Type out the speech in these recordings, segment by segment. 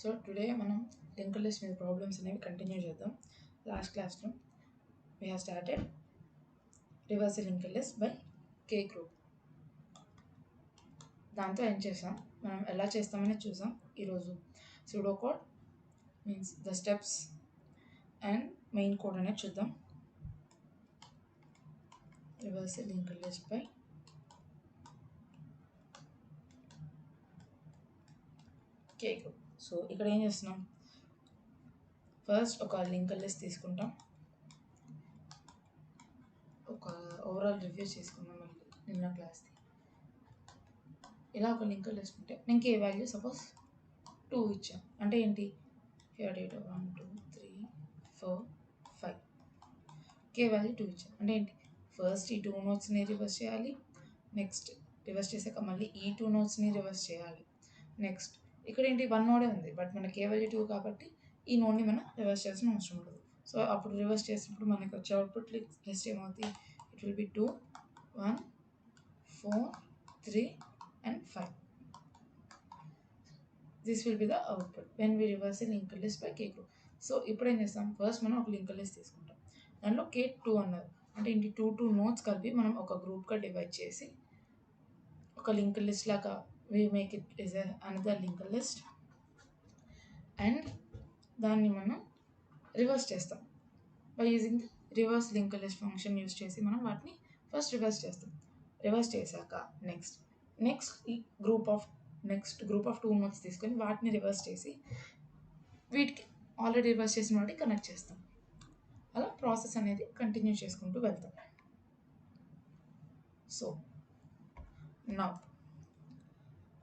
So today మనం linked list మీద problems అనేవి కంటిన్యూ చేద్దాం. లాస్ట్ క్లాస్లో we have started reverse linked list by k group. దాంతో ఏం చేసాం, మనం ఎలా చేస్తామని చూసాం. ఈరోజు pseudo code means the steps and main code అనేది చూద్దాం. Reverse linked list by k group. So ఇక్కడ ఏం చేస్తున్నాం, ఫస్ట్ ఒక లింక్డ్ లిస్ట్ తీసుకుంటాం, ఒక ఓవరాల్ రివ్యూ చేసుకుందాం. మళ్ళీ నిన్న క్లాస్ది ఇలా ఒక లింక్డ్ లిస్ట్ ఉంటే నేను కే వాల్యూ సపోజ్ 2 ఇచ్చాను అంటే ఏంటి, హియర్ డేటా 1 2 3 4 5 కే వాల్యూ 2 ఇచ్చాను అంటే ఏంటి, ఫస్ట్ ఈ 2 నోట్స్ని రివర్స్ చేయాలి, నెక్స్ట్ రివర్స్ చేశాక మళ్ళీ ఈ 2 నోట్స్ని రివర్స్ చేయాలి. నెక్స్ట్ ఇక్కడ ఏంటి 1 నోడే ఉంది, బట్ మన కే వాల్యూ 2 కాబట్టి ఈ నోడ్ని మనం రివర్స్ చేయాల్సిన అవసరం ఉండదు. సో అప్పుడు రివర్స్ చేసినప్పుడు మనకి వచ్చే అవుట్పుట్ లిస్ట్ ఏమవుతుంది, it will be 2 1 4 3 and 5. This will be the output when we reverse a linked list by k group. So ఇప్పుడు ఏం చేస్తాం, ఫస్ట్ మనం ఒక లింక్డ్ లిస్ట్ తీసుకుంటాం, దాంట్లో k2 అన్నారు అంటే ఇంటి 2 నోట్స్ కలిపి మనం ఒక గ్రూప్గా డివైడ్ చేసి ఒక లింక్డ్ లిస్ట్ లాగా we make it is another linked list and దాన్ని మనం రివర్స్ చేస్తాం by using reverse linked list function use చేసి మనం వాటిని ఫస్ట్ రివర్స్ చేస్తాం. రివర్స్ చేశాక నెక్స్ట్ ఈ నెక్స్ట్ గ్రూప్ ఆఫ్ 2 నోట్స్ తీసుకొని వాటిని రివర్స్ చేసి వీటికి ఆల్రెడీ రివర్స్ చేసిన వాటికి కనెక్ట్ చేస్తాం. అలా ప్రాసెస్ అనేది కంటిన్యూ చేసుకుంటూ వెళ్తాం. So now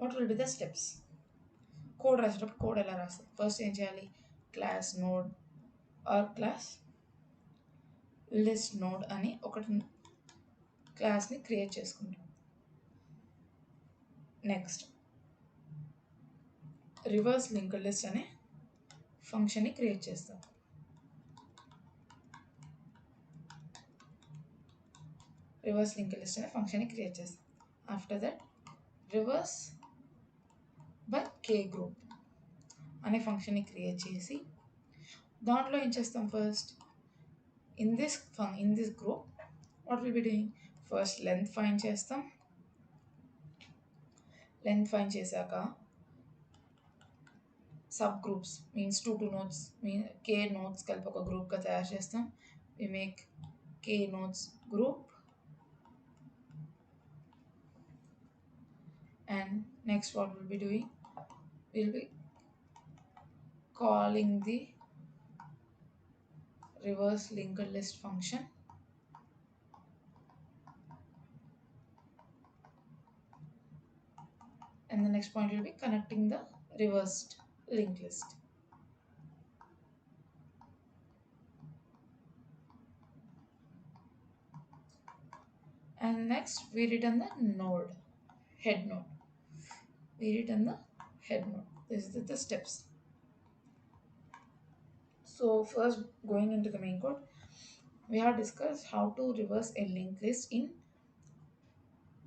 what will be the steps. Code రాసేటప్పుడు కోడ్ ఎలా రాస్తాం, ఫస్ట్ ఏం చేయాలి, class node or class list node అని ఒకటి క్లాస్ని క్రియేట్ చేసుకుంటాం. నెక్స్ట్ రివర్స్ లింక్డ్ లిస్ట్ అనే ఫంక్షన్ని క్రియేట్ చేస్తాం. రివర్స్ లింక్డ్ లిస్ట్ అనే ఫంక్షన్ని క్రియేట్ చేస్తాం. After that reverse by k group అనే ఫంక్షన్ని క్రియేట్ చేసి దాంట్లో ఏం చేస్తాం, first in this group what will be doing, first length find చేస్తాం. లెంత్ ఫైండ్ చేశాక sub groups means 2 nodes k nodes కలిపి ఒక గ్రూప్గా తయారు చేస్తాం. We make k nodes group and next what we'll be doing, we'll be calling the reverse linked list function and the next point will be connecting the reversed linked list. And next we return the node, head node. We return the head node. This is the steps. So first, going into the main code, we have discussed how to reverse a linked list in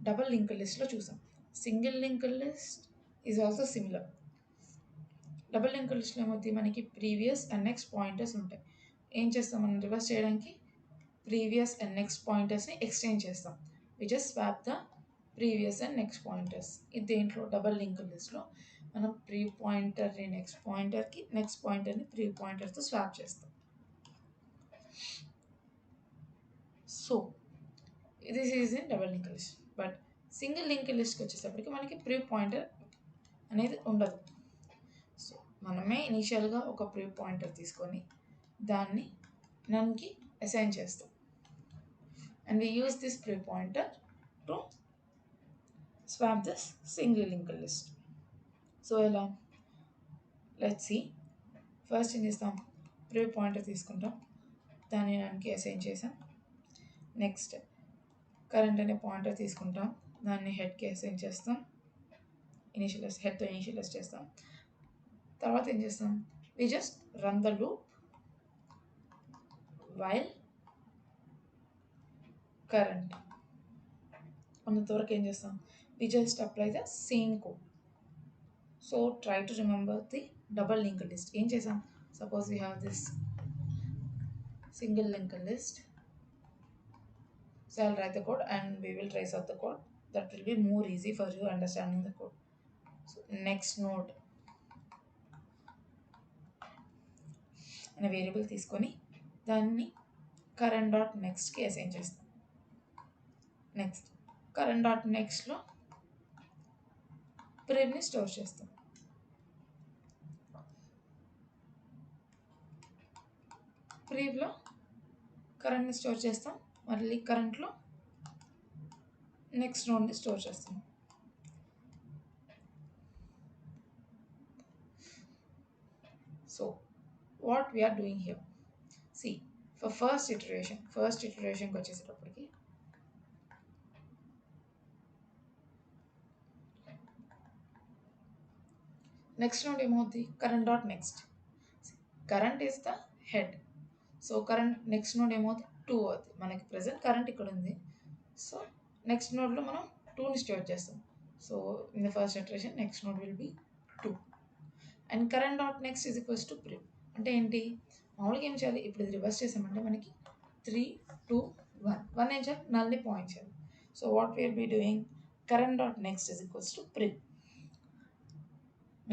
double linked list lo chusam. Single linked list is also similar. Double linked లిస్ట్లో ఏమవుతుంది, మనకి previous and next pointers ఉంటాయి. ఏం చేస్తాం, మనం reverse చేయడానికి previous and next పాయింటర్స్ని exchange చేస్తాం. We just swap the previous and next pointers. ఇది దేంట్లో, డబుల్ లింక్డ్ లిస్ట్లో మనం ప్రీ పాయింటర్ని నెక్స్ట్ పాయింటర్కి, నెక్స్ట్ పాయింటర్ని ప్రీ పాయింటర్తో స్వాప్ చేస్తాం. So this is in double linked list. But single linked లిస్ట్కి వచ్చేటప్పటికి మనకి ప్రీ పాయింటర్ అనేది ఉండదు. సో మనమే ఇనీషియల్గా ఒక ప్రీ పాయింటర్ తీసుకొని దాన్ని నన్కి అసైన్ చేస్తాం and we use this pre pointer to swap this single linked list. So ఎలా, లెట్స్ సీ. ఫస్ట్ ఏం చేస్తాం, ప్రీ పాయింటర్ తీసుకుంటాం, దాన్ని నన్కి అసైన్ చేసాం. నెక్స్ట్ కరెంట్ అనే పాయింటర్ తీసుకుంటాం, దాన్ని హెడ్కి అసైన్ చేస్తాం, హెడ్తో ఇనిషియలైజ్ చేస్తాం. తర్వాత ఏం చేస్తాం, we just run the loop while current ఉన్నంతవరకు ఏం చేస్తాం, we just apply the same code. So try to remember the double link list. ఏం చేసాం, suppose we have this single link list. So I'll write the code and we will trace out the code. That will be more easy for you understanding the code. So next node అనే variable తీసుకొని దాన్ని current dot నెక్స్ట్కి assign చేస్తాం. Next current dot నెక్స్ట్లో ప్రివ్ని store చేస్తాం. ప్రివ్లో కరెంట్ని store చేస్తాం, మళ్ళీ కరెంట్లో next నోడ్ని స్టోర్ చేస్తాం. So what we're doing here, see for first ఇటరేషన్కి వచ్చేసేటప్పటికి నెక్స్ట్ నోడ్ ఏమవుతుంది, current dot next. Current is the head. So current next node ఏమవుతుంది, 2 అవుతుంది. మనకి ప్రజెంట్ కరెంట్ ఇక్కడ ఉంది. సో నెక్స్ట్ నోడ్లో మనం 2ని స్టోర్ చేస్తాం. So in the first iteration next node will be 2 and current dot next is equals to prev. అంటే ఏంటి, మామూలుగా ఏం చేయాలి, ఇప్పుడు ఇది రివర్స్ చేసామంటే మనకి 3 2 1 ఏం చేయాలి, నల్ని పాయింట్ చేయాలి. So what will be doing, current dot next is equals to prev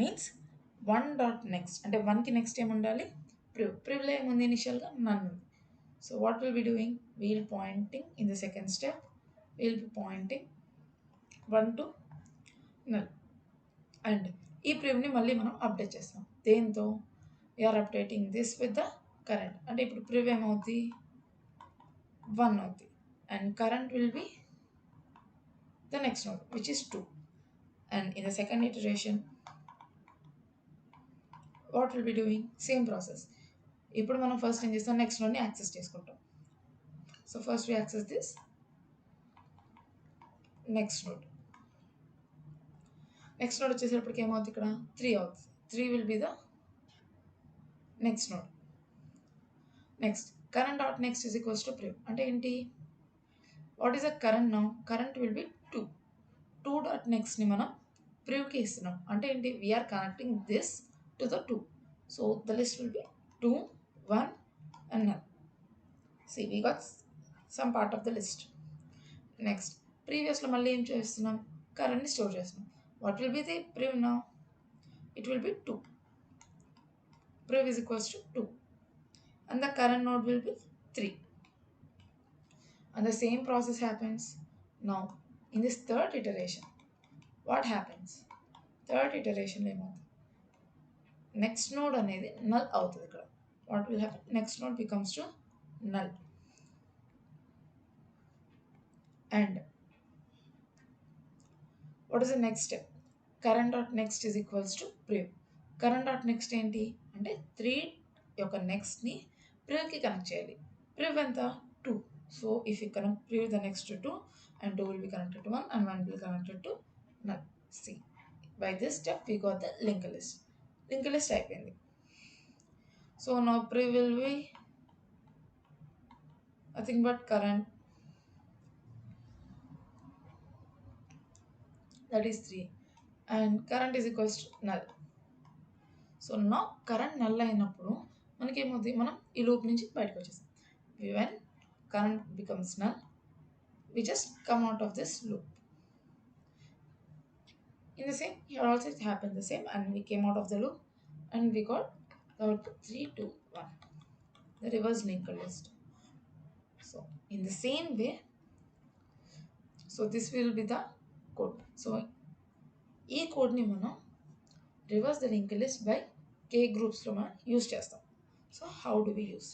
means 1 dot next, అంటే 1కి నెక్స్ట్ ఏముండాలి, ప్రివ్లో ఏముంది, ఇనిషియల్గా నన్ ఉంది. So what will be doing, we'll pointing in the second step, we'll be pointing 1 to null. And ఈ ప్రివ్ని మళ్ళీ మనం అప్డేట్ చేస్తాం. దేంతో, we're updating this with the current. అంటే ఇప్పుడు ప్రివ్ ఏమవుతుంది, 1 అవుతుంది and current will be the next node which is 2. And in the second iteration what will be doing, same process. ఇప్పుడు మనం ఫస్ట్ ఏం చేస్తాం, నెక్స్ట్ నోడ్ని యాక్సెస్ చేసుకుంటాం. So first we access this next node. Next node వచ్చేసేటప్పటికి ఏమవుతుంది, ఇక్కడ 3 అవుతుంది. 3 will be the next node. Next current dot next is equals to prev. అంటే ఏంటి, what is the current now, current will be 2 dot నెక్స్ట్ని మనం ప్రివ్కి ఇస్తున్నాం. అంటే ఏంటి, we're connecting this to the 2. So the list will be 2 1 and none. See, we got some part of the list. Next, previously మళ్ళీ ఏం చేస్తున్నాం, కరెంట్ని store చేస్తున్నాం. What will be the priv now? It will be 2. Priv is equals to 2 and the current node will be 3. And the same process happens now in this third iteration. What happens, third iteration ఏమవుతుంది, next node అనేది null అవుతుంది. ఇక్కడ what will happen, next node becomes to null. And what is the next step, current dot next is equals to priv. current dot next ఏంటి అంటే 3 యొక్క నెక్స్ట్ని ప్రివ్కి connect చేయాలి. Prev ఎంత, 2. So if you connect prev the next to 2 and 2 will be connected to 1 and 1 will be connected to null. See, by this step we got the linked list. Linked list అయిపోయింది. So now priv will be nothing but current, that is 3 and current is equals to null. So నా current null అయినప్పుడు మనకేమవుతుంది, మనం ఈ loop నుంచి బయటకు వచ్చేస్తాం. when current becomes null we just come out of this loop. In the same here also it happened the same and we came out of the loop and we got output 3 2 1, the reverse linked list. So in the same way, so this will be the code. So ఈ కోడ్ని మనం reverse the link list by K గ్రూప్స్లో మనం use చేస్తాం. So how do we use,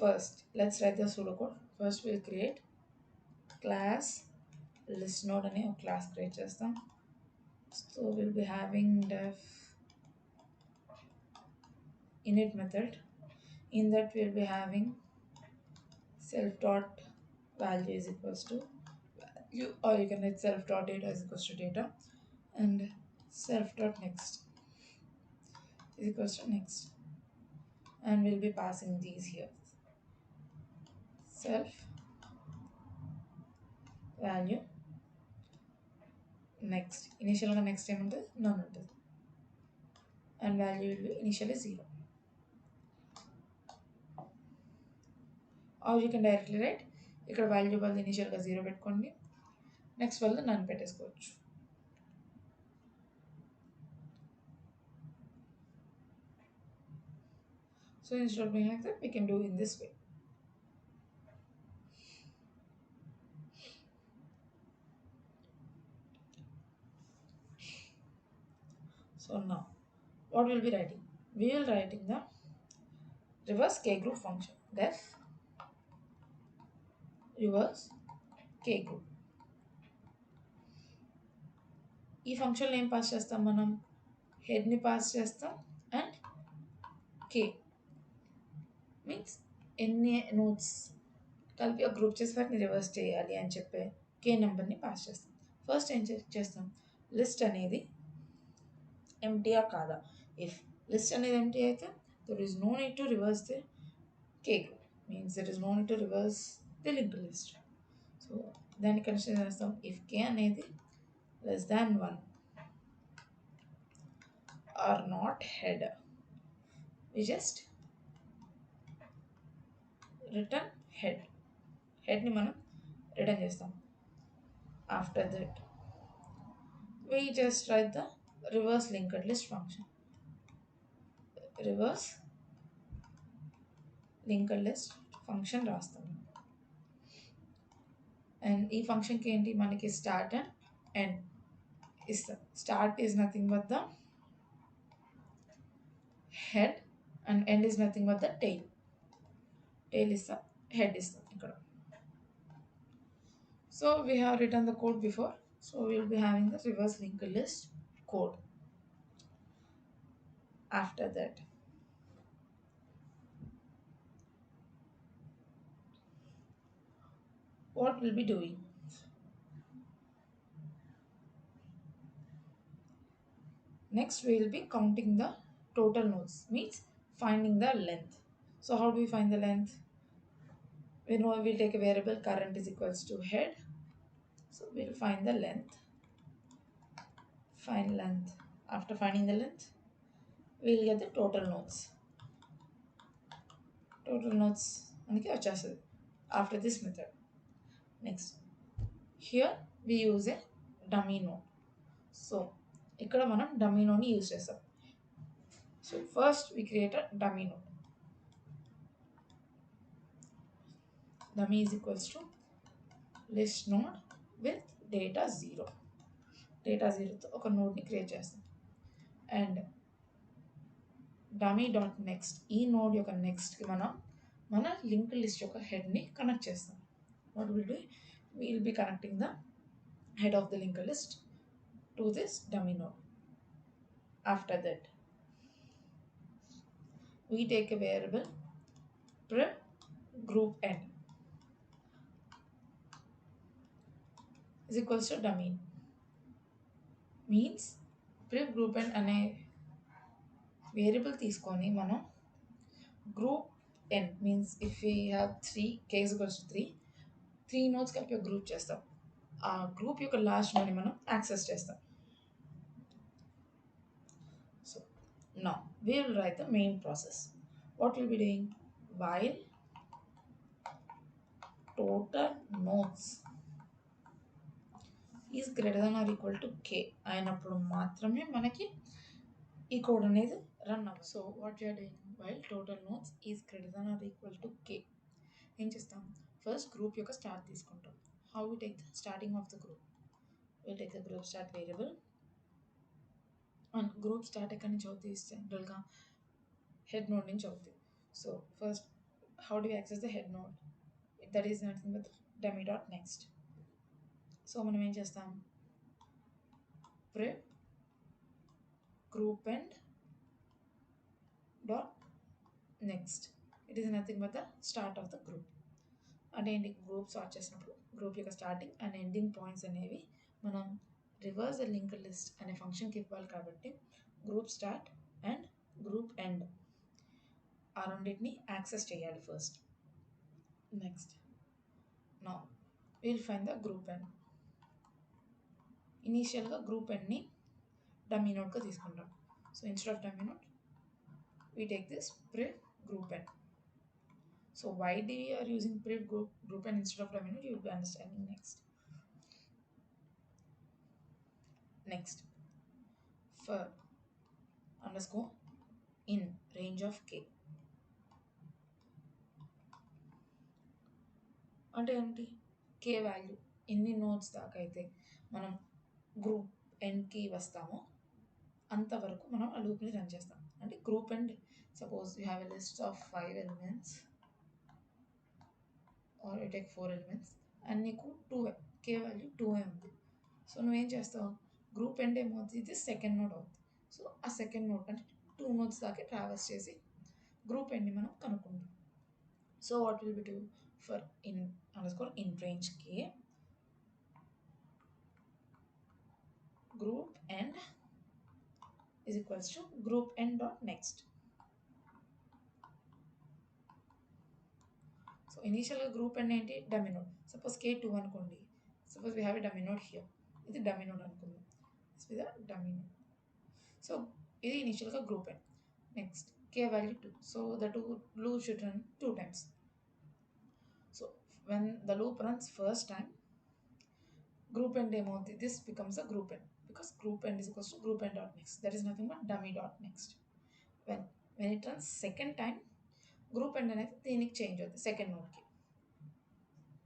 first let's write the pseudo code. First will create class list node అనే ఒక class create చేస్తాం. So will be having def init method. In that we'll be having self dot value is equals to value, or you can write self dot data is equals to data and self dot next is equals to next, and we'll be passing these here, self value next ఇనిషియల్గా next ఏముంటుంది none ఉంటుంది and value will be initially 0 or you can directly write ఇక్కడ value బదులు ఇనిషియల్గా 0 పెట్టుకోండి next బదులు none పెట్టేసుకోవచ్చు so instead of doing like that we can do in this way. So now what we'll be writing? We will writing the reverse K group function. Def reverse K group. ఈ ఫంక్షన్లో ఏం pass చేస్తాం మనం హెడ్ని pass చేస్తాం and K means ఎన్ని notes కలిపి ఒక group చేసి వాటిని రివర్స్ చేయాలి అని చెప్పే కే నెంబర్ని పాస్ చేస్తాం ఫస్ట్ ఏం చేస్తాం లిస్ట్ అనేది ఎంటీయా కాదా ఇఫ్ లిస్ట్ అనేది ఎంటీ అయితే there is no need to reverse the k group means there is no need to reverse the link list so దాన్ని కన్సిడర్ చేస్తాం ఇఫ్ కే అనేది less than 1 are not head we just return head ni మనం return చేస్తాం after that we just write the reverse linked list function reverse linked list function రాస్తాం and ఈ ఫంక్షన్కి ఏంటి మనకి స్టార్ట్ అండ్ ఎండ్ ఇస్తాం start is nothing but the head and end is nothing but the tail is the head is the ikkada so we have written the code before so we will be having the reverse linked list code after that what we'll be doing next we will be counting the total nodes means finding the length so how do we find the length we know we'll take a variable current is equals to head so we'll find the length find length after finding the length we'll get the total nodes అందుకే వచ్చేస్తుంది after this method next here we use a dummy node so ఇక్కడ మనం dummy node ని use చేస్తాం so first we create a dummy node dummy is equals to list node with data 0 తో ఒక నోడ్ని create చేస్తాం అండ్ dummy డాట్ నెక్స్ట్ ఈ node యొక్క నెక్స్ట్కి మనం మన లింక్ లిస్ట్ యొక్క హెడ్ని కనెక్ట్ చేస్తాం what will do will be connecting the head of the linked list to this dummy node after that we take a variable priv group end is equals to dummy means priv group end అనే variable తీసుకొని మనం group n means if we have 3 k is equals to 3 nodes కలిపి ఒక group చేస్తాం ఆ group యొక్క last నోడ్ని మనం యాక్సెస్ చేస్తాం so now we will write the main process what we'll be doing while total nodes is greater than or equal to k అయినప్పుడు మాత్రమే మనకి ఈ కోడ్ అనేది రన్ అవ్వాలి so what you're doing while total nodes is greater than or equal to K ఏం చేస్తాం first group యొక్క start తీసుకుంటాం how we take the starting of the group will take the group start variable and group start ఎక్కడి నుంచి అవుతుంది జనరల్గా head node నుంచి అవుతుంది so first how do access the head node that is nothing but dummy dot next so మనం ఏం చేస్తాం priv group end dot next it is nothing but the start of the group అంటే ఏంటి group start చేసినప్పుడు group యొక్క starting and ending points అనేవి మనం reverse link list అనే ఫంక్షన్కి ఇవ్వాలి కాబట్టి group start and group end ఆ రెండింటిని యాక్సెస్ చేయాలి first next now will find the group end ఇనీషియల్గా గ్రూప్ ఎన్ని డమ్మీ నోడ్గా తీసుకుంటాం. So instead of dummy node we take this priv group n. So why we are using priv group n instead of dummy node, you will be understanding next. For underscore in range of k అంటే ఏంటి, కే value ఎన్ని notes దాకా అయితే మనం group ఎన్కి వస్తామో అంతవరకు మనం ఆ లూప్ని రన్ చేస్తాం. అంటే group and suppose you have a list of 5 elements or you take 4 elements and నీకు 2 కే వాల్యూ 2 ఉంది. సో నువ్వేం చేస్తావు, గ్రూప్ ఎండ్ ఏమవుతుంది, ఇది సెకండ్ నోడ్ అవుతుంది. సో ఆ సెకండ్ నోడ్ అంటే 2 నోట్స్ దాకా ట్రావెల్స్ చేసి గ్రూప్ ఎండ్ని మనం కనుక్కుంటాం. So what will be do for in underscore in range k group end is equals to group end dot next. So initial group end ఏంటి, dummy node. Suppose k2 అనుకోండి, suppose we have a dummy node here, ఇది dummy node అనుకుందాం, this is a dummy node. So ఇది initial గా group end. Next k value 2, so the loop should run 2 times. So when the loop runs first time, group end ఏమవుతుంది, this becomes a group end because group end is equals to group end dot next, that is nothing but dummy dot next. When it runs second time, group end అనేది దీనికి change అవుతుంది second నోడ్కి.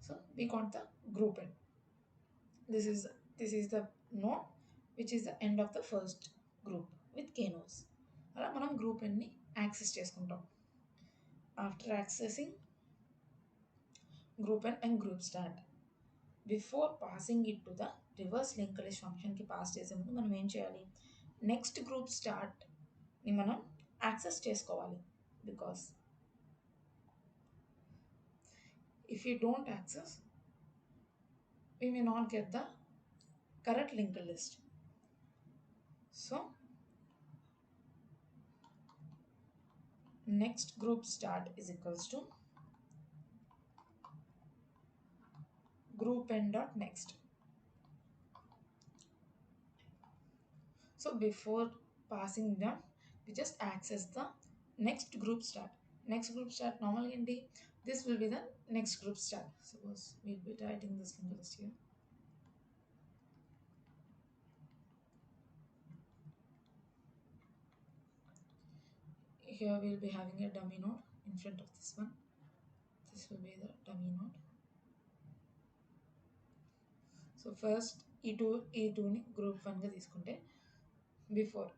So we got the group end. This is the node which is the end of the first group with k nodes. అలా మనం group ఎండ్ని access చేసుకుంటాం. After accessing group end and group start, before passing it to the reverse linked list ఫంక్షన్కి pass చేసే ముందు మనం ఏం చేయాలి, next group స్టార్ట్ని మనం యాక్సెస్ చేసుకోవాలి. Because if you don't access, we may not get the correct linked list. So next group start is equals to group end dot next. So before passing them, we just access the next group start. Next group start normally this will be the next group start. Suppose we'll be writing this linked list here. Here we'll be having a dummy node in front of this one. This will be the dummy node. So first ఈ టూని group వన్గా తీసుకుంటే, before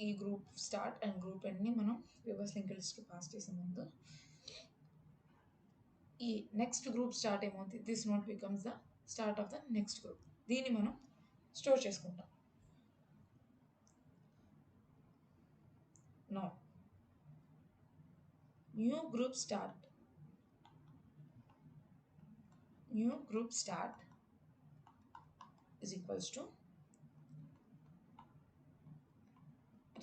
ఈ group start and group ఎండ్ని మనం reverse link లిస్ట్కి pass చేసే ముందు ఈ నెక్స్ట్ గ్రూప్ స్టార్ట్ ఏమవుతుంది, this note becomes the start of the next group. దీన్ని మనం స్టోర్ చేసుకుంటాం. Now new group start is equals to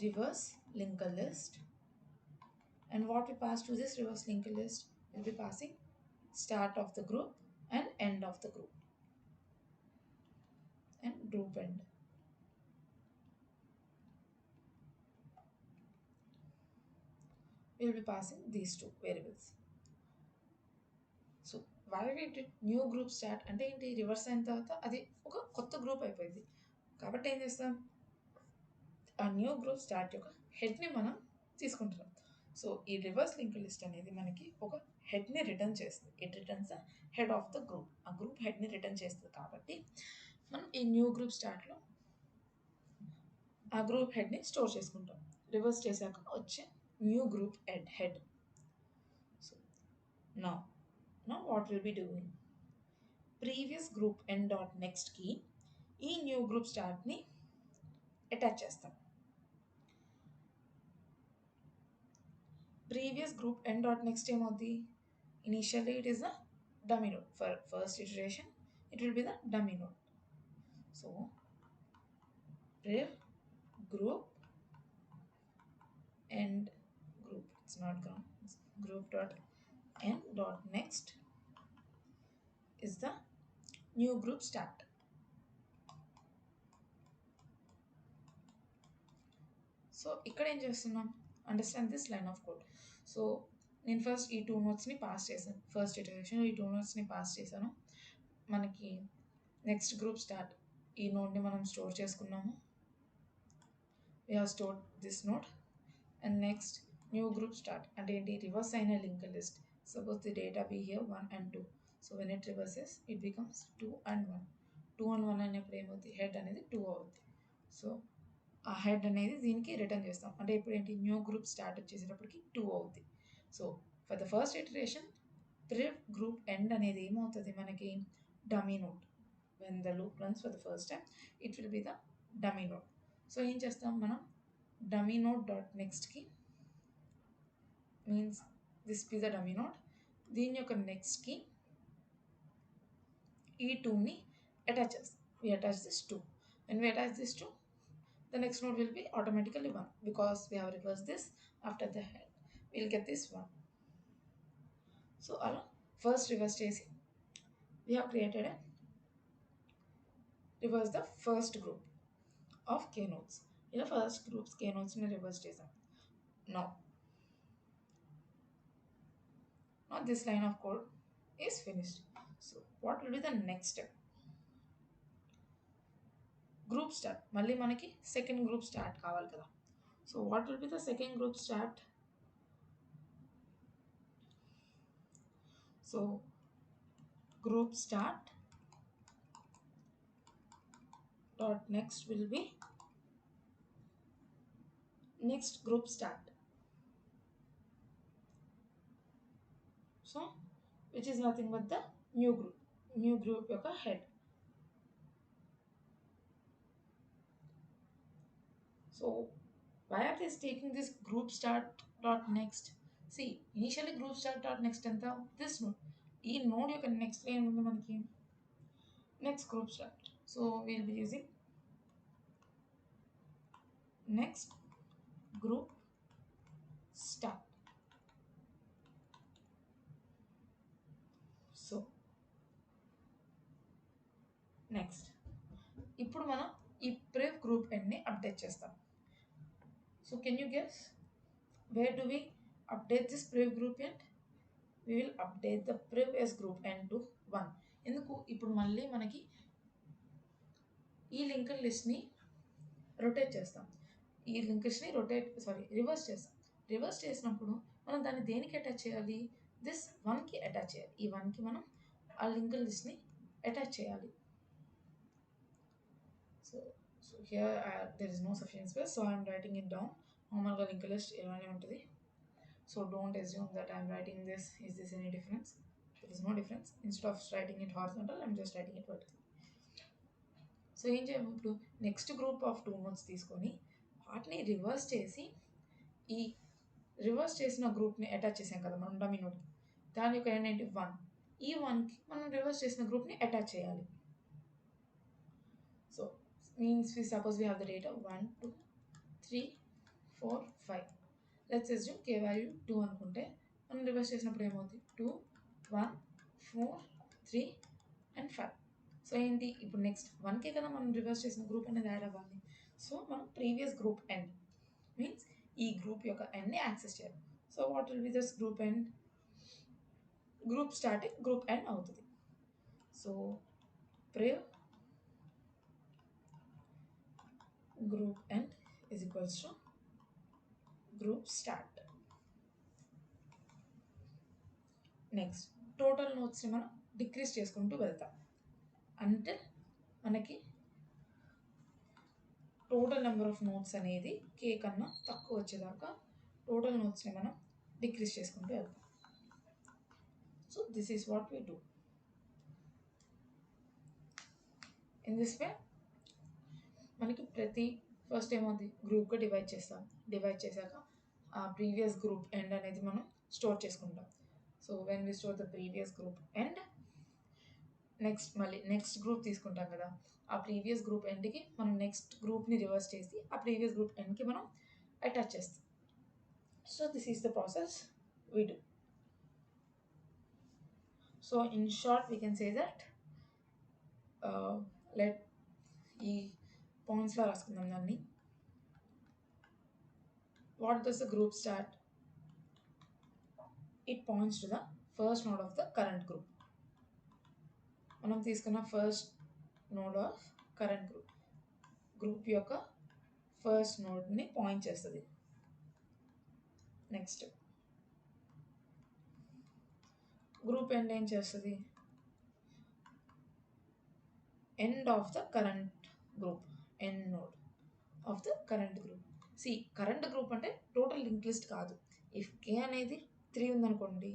reverse linked list, and what we pass to this reverse linked list will be passing start of the group and end of the group and group end. We will be passing these two variables. So why we did new group start అంటే ఏంటి, reverse అయిన తర్వాత అది ఒక కొత్త group అయిపోయింది. కాబట్టి ఏం చేస్తాం, ఆ న్యూ గ్రూప్ స్టార్ట్ యొక్క హెడ్ని మనం తీసుకుంటున్నాం. సో ఈ రివర్స్ లింక్ లిస్ట్ అనేది మనకి ఒక హెడ్ని రిటర్న్ చేస్తుంది. It returns the head of the group. ఆ గ్రూప్ హెడ్ని రిటర్న్ చేస్తుంది. కాబట్టి మనం ఈ న్యూ గ్రూప్ స్టార్ట్లో ఆ గ్రూప్ హెడ్ని స్టోర్ చేసుకుంటాం. రివర్స్ చేశాక వచ్చే new group head. So now what we'll be doing, previous group end dot next కి ఈ న్యూ గ్రూప్ స్టార్ట్ని అటాచ్ చేస్తాం. Previous group end dot next ఏమవుతుంది, initially it is the dummy node. For first iteration it will be the dummy node. So priv group end group, it's not ground, it's group dot end dot next is the new group start. So ఇక్కడ ఏం చేస్తున్నాం, understand this line of code. So నేను first ఈ 2 నోట్స్ని pass చేశాను, first iteration ఈ 2 నోట్స్ని pass చేశాను. మనకి next group start, ఈ నోట్ని మనం స్టోర్ చేసుకున్నాము, we have stored this node. And next new group start అంటే ఏంటి, రివర్స్ అయిన link list. Suppose the data be here 1 and 2. So when it reverses it becomes 2 and 1. 2 and 1 అనేప్పుడు ఏమవుతుంది, head అనేది 2 అవుతుంది. So ఆ హెడ్ అనేది దీనికి రిటర్న్ చేస్తాం, అంటే ఇప్పుడు ఏంటి, న్యూ గ్రూప్ స్టార్ట్ వచ్చేసేటప్పటికి 2 అవుతుంది. So for the first iteration prev group end అనేది ఏమవుతుంది మనకి, dummy node. When the loop runs for the first time it will be the dummy node. So ఏం చేస్తాం మనం, డమీ నోడ్ డాట్ నెక్స్ట్కి means this be the dummy node, దీని యొక్క నెక్స్ట్కి ఈ 2ని అటాచ్ చేస్తాం. we attach this 2. when we attach this 2, the next node will be automatically 1 because we have reversed this after the head. We'll get this 1. So అలా first reverse చేసి we have created a reverse the first group of k nodes. ఇలా first groups k nodes ని reverse చేసాం. Now this line of code is finished. So what will be the next step? Group start. మళ్ళీ మనకి second group start కావాలి కదా. So what will be the second group start? So group start dot next will be next group start. So which is nothing but the new group యొక్క head. So why are they taking this group start dot next? See, initially group start dot next ఎంత, this node. ఈ node యొక్క next ఏముంది మనకి, next group start. So we'll be using next group start. So next ఇప్పుడు మనం ఈ prev group ఎండ్ని update చేస్తాం. So can you guess where do we update this prev group end? We will update the prev s group end to 1. ఎందుకు, ఇప్పుడు మళ్ళీ మనకి ఈ లింక్డ్ లిస్ట్ని రొటేట్ చేస్తాం, ఈ లింక్డ్ లిస్ట్ని రివర్స్ చేస్తాం. రివర్స్ చేసినప్పుడు మనం దాన్ని దేనికి అటాచ్ చేయాలి, దిస్ 1కి అటాచ్ చేయాలి. ఈ 1కి మనం ఆ లింక్డ్ లిస్ట్ని అటాచ్ చేయాలి. So here there is no sufficient space, so I am writing it down. నార్మల్గా లింక్డ్ లిస్ట్ ఇలానే ఉంటుంది. So don't assume that I am writing this, is this any difference? There is no difference. Instead of writing it horizontal, I am just writing it vertical. So ఏం చేయాలి, ఇప్పుడు next group of 2 nodes తీసుకొని వాటిని reverse చేసి ఈ reverse చేసిన గ్రూప్ని attach చేసాం కదా మనం డమీ నోడ్కి, దాని యొక్క ఏంటంటే 1. ఈ 1కి మనం రివర్స్ చేసిన గ్రూప్ని అటాచ్ చేయాలి. So means we suppose we have the data 1 2 3 4 5. let's assume k value 2 అనుకుంటే మనం రివర్స్ చేసినప్పుడు ఏమవుతుంది, 2 1 4 3 and 5. సో ఏంటి, ఇప్పుడు నెక్స్ట్ 1కే కదా మనం రివర్స్ చేసిన గ్రూప్ అనేది యాడ్ అవ్వాలి. సో మనం ప్రీవియస్ గ్రూప్ ఎండ్ మీన్స్ ఈ గ్రూప్ యొక్క ఎండ్ని యాక్సెస్ చేయాలి. So what will be this group end? Group starting group end అవుతుంది. So prev group end is equals to group start. Next total నోట్స్ని మనం డిక్రీజ్ చేసుకుంటూ వెళ్తాం అంటే మనకి టోటల్ నెంబర్ ఆఫ్ నోట్స్ అనేది k కన్నా తక్కువ వచ్చేదాకా టోటల్ నోట్స్ని మనం డిక్రీజ్ చేసుకుంటూ వెళ్తాం. So this is what we do. In this వే మనకి ప్రతి ఫస్ట్ ఏమవుతుంది, గ్రూప్గా డివైడ్ చేస్తాం. డివైడ్ చేశాక ఆ ప్రీవియస్ గ్రూప్ ఎండ్ అనేది మనం స్టోర్ చేసుకుంటాం. So when we store the previous group end, next మళ్ళీ నెక్స్ట్ గ్రూప్ తీసుకుంటాం కదా, ఆ ప్రీవియస్ గ్రూప్ ఎండ్కి మనం నెక్స్ట్ గ్రూప్ని రివర్స్ చేసి ఆ ప్రీవియస్ గ్రూప్ ఎండ్కి మనం అటాచ్ చేస్తాం. So this is the process we do. So in short we can say that let ఈ పాయింట్స్లో రాసుకుందాం దాన్ని. what does the group start? It points to the first node of the current group. మనం తీసుకున్న first node of current group యొక్క first నోడ్ని point చేస్తుంది. Next group end ఏం చేస్తుంది? End of the current group, end node of the current group. Current group అంటే total link list కాదు. If k అనేది 3 ఉందనుకోండి,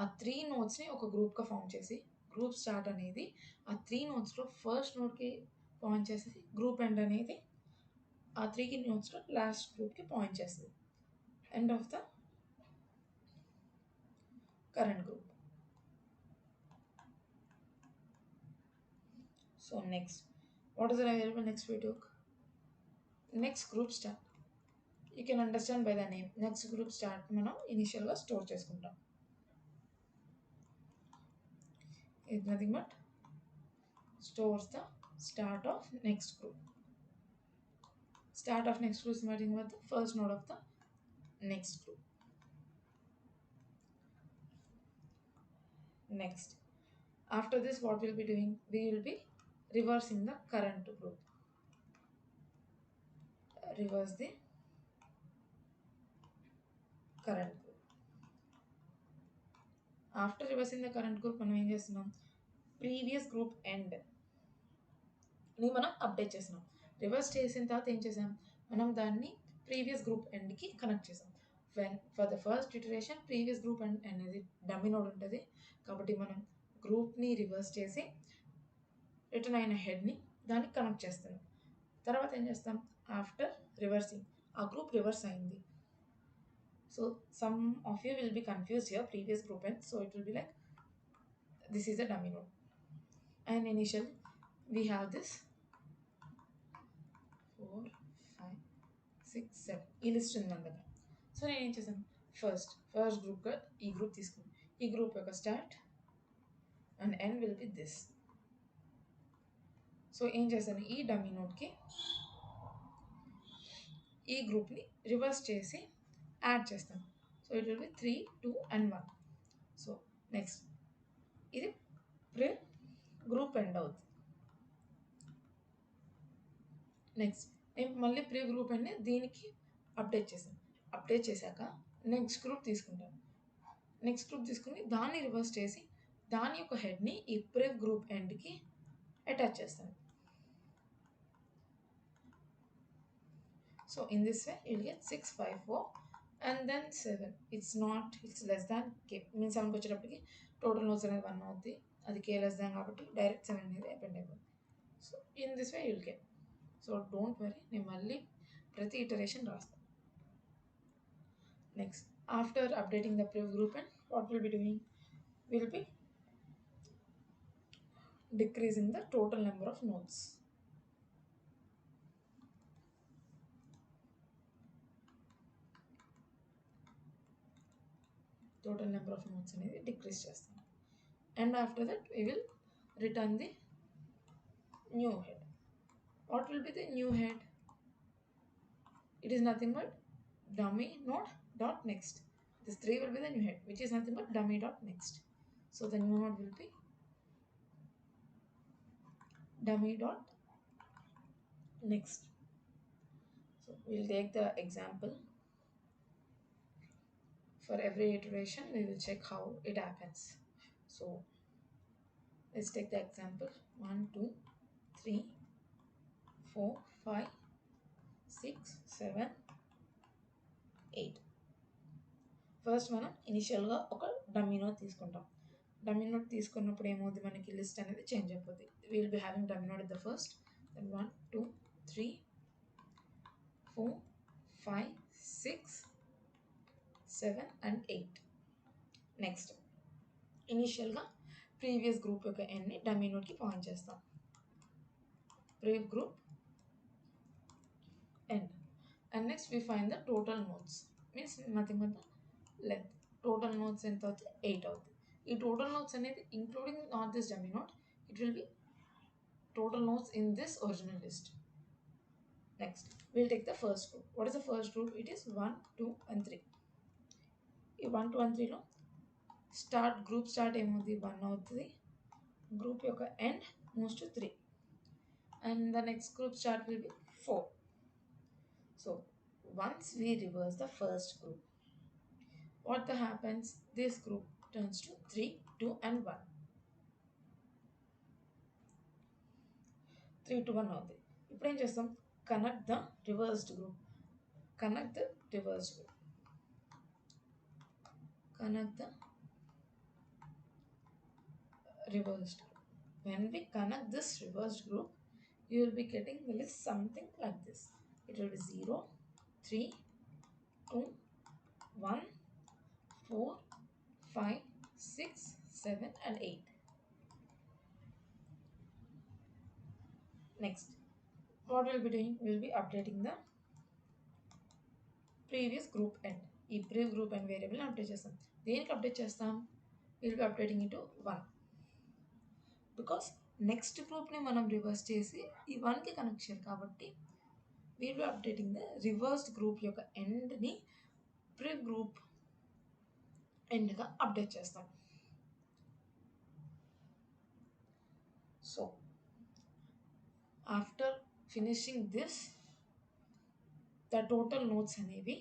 ఆ 3 నోడ్స్ని ఒక గ్రూప్గా ఫామ్ చేసి గ్రూప్ స్టార్ట్ అనేది ఆ 3 నోడ్స్లో ఫస్ట్ నోడ్కి పాయింట్ చేస్తుంది. గ్రూప్ ఎండ్ అనేది ఆ 3 నోడ్స్లో లాస్ట్ గ్రూప్కి పాయింట్ చేస్తుంది. End of the current group. So next, what is the available next we took? Next group start. You can understand by the name. Next group start మనం ఇనిషియల్గా store చేసుకుంటాం. It's nothing but stores the start of next group. Start of next group is nothing but the first node of the next group. Next, after this what we'll be doing? We will be reversing the current group. Reverse the current group. After reversing the current group మనం ఏం చేస్తున్నాం? Previous group end ని మనం update చేస్తున్నాం. Reverse చేసిన తర్వాత ఏం చేసాం? మనం దాన్ని ప్రీవియస్ గ్రూప్ ఎండ్కి కనెక్ట్ చేసాం. For the first iteration previous group end అనేది డమ్మీ నోడ్ ఉంటుంది. కాబట్టి మనం గ్రూప్ని రివర్స్ చేసి రిటర్న్ అయిన హెడ్ని దానికి కనెక్ట్ చేస్తున్నాం. తర్వాత ఏం చేస్తాం? ఆఫ్టర్ రివర్సింగ్ ఆ గ్రూప్ రివర్స్ అయింది. So some of you will be confuse here previous group end. So it will be like this is a dummy node, and initially we have this 4 5 6 7 ఈ list ఉంది మన దగ్గర. So నేను ఏం చేశాను? First గ్రూప్గా ఈ గ్రూప్ తీసుకున్నాను. ఈ గ్రూప్ యొక్క start and end will be this. So ఏం చేశాను? ఈ డమ్మీ నోడ్కి ఈ గ్రూప్ని రివర్స్ చేసి యాడ్ చేస్తాను. So it will B 3 2 and 1. So next ఇది ప్రివ్ గ్రూప్ ఎండ్ అవుతుంది. నెక్స్ట్ నేను మళ్ళీ ప్రివ్ గ్రూప్ ఎండ్ని దీనికి అప్డేట్ చేశాను. అప్డేట్ చేశాక నెక్స్ట్ గ్రూప్ తీసుకుంటాను. నెక్స్ట్ గ్రూప్ తీసుకుని దాన్ని రివర్స్ చేసి దాని యొక్క హెడ్ని ఈ ప్రివ్ గ్రూప్ ఎండ్కి అటాచ్ చేస్తాను. So in this way you will get 6 5 4 and then 7. It's less than k means 7కి వచ్చేటప్పటికి టోటల్ నోట్స్ అనేది 1 అవుతుంది. అది k లెస్ దాన్ కాబట్టి డైరెక్ట్ 7 అనేది అపెండ్ అయిపోతుంది. So in this way you will get. So don't worry, నేను మళ్ళీ ప్రతి ఇటరేషన్ రాస్తాను. Next, after updating the prev group end what will be doing? Will be decreasing the total number of nodes. Total number of nodes అనేది decrease చేస్తాం. And after that we will return the new head. What will be the new head? It is nothing but dummy node dot next. This 3 will be the new head, which is nothing but dummy dot next. So the new node will be dummy dot next. So we'll take the example. For every iteration we will check how it happens. So let's take the example 1 2 3 4 5 6 7 8. First మనం ఇనిషియల్గా ఒక dummy node తీసుకుంటాం. Dummy node తీసుకున్నప్పుడు ఏమవుతుంది? మనకి list అనేది change అయిపోతుంది. Will be having dummy node in the first, then 1 2 3 4 5 6 7 and 8. Next, ఇనిషియల్గా ప్రీవియస్ గ్రూప్ యొక్క ఎన్ని డమ్మీ నోడ్కి పాయింట్ చేస్తాం. Previous group end. And next we find the total nodes. Means nothing but the length. Total nodes ఎంత అవుతుంది? 8 అవుతుంది. ఈ total nodes అనేది including not this dummy node, it will B total nodes in this original list. Next, we'll take the first group. What is the first group? It is 1, 2, and 3. ఈ 1, 2, and 3లో group start ఏమవుతుంది? 1 అవుతుంది. Group యొక్క end moves to 3. And the next group start will be 4. So, once we reverse the first group, what happens? This group turns to 3, 2, and 1. 3 to 1 అవుతుంది. ఇప్పుడు ఏం చేస్తాం? Connect the reversed group. Connect the reversed group. Connect the reversed group. When we connect this reversed group, you will be getting the list something like this. It will be 0, 3, 2, 1, 4, 5, 6, 7, and 8. Next, what we'll be doing? We'll be updating the previous group end. ఈ previous group end variable update చేస్తాం. దేనికి update చేస్తాం? We'll be updating into 1. Because next group ని మనం reverse చేసి ఈ 1కి connect చేయాలి కాబట్టి we'll be updating the reversed group యొక్క end ని previous group end గా update చేస్తాం. So, after finishing this, the total nodes అనేవి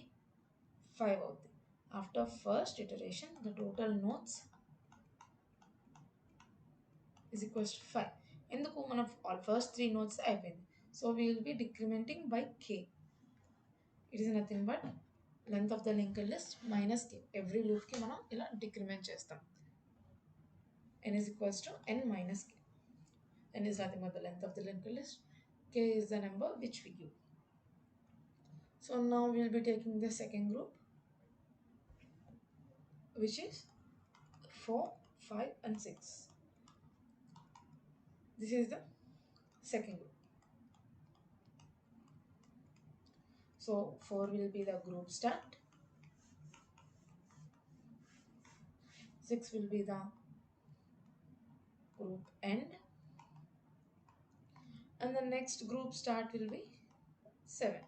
5 అవుతాయి. After first iteration, the total nodes is equals to 5. ఎందుకు? మనం first 3 nodes అయిపోయింది. So, we will be decrementing by k. It is nothing but length of the linked list minus k. Every loop కి మనం ఇలా decrement చేస్తాం. n is equals to n minus k. n is nothing but the length of the linked list. K is the number which we give. So now we will be taking the second group, which is 4, 5, and 6. This is the second group. So 4 will be the group start, 6 will be the group end, and the next group start will be 7.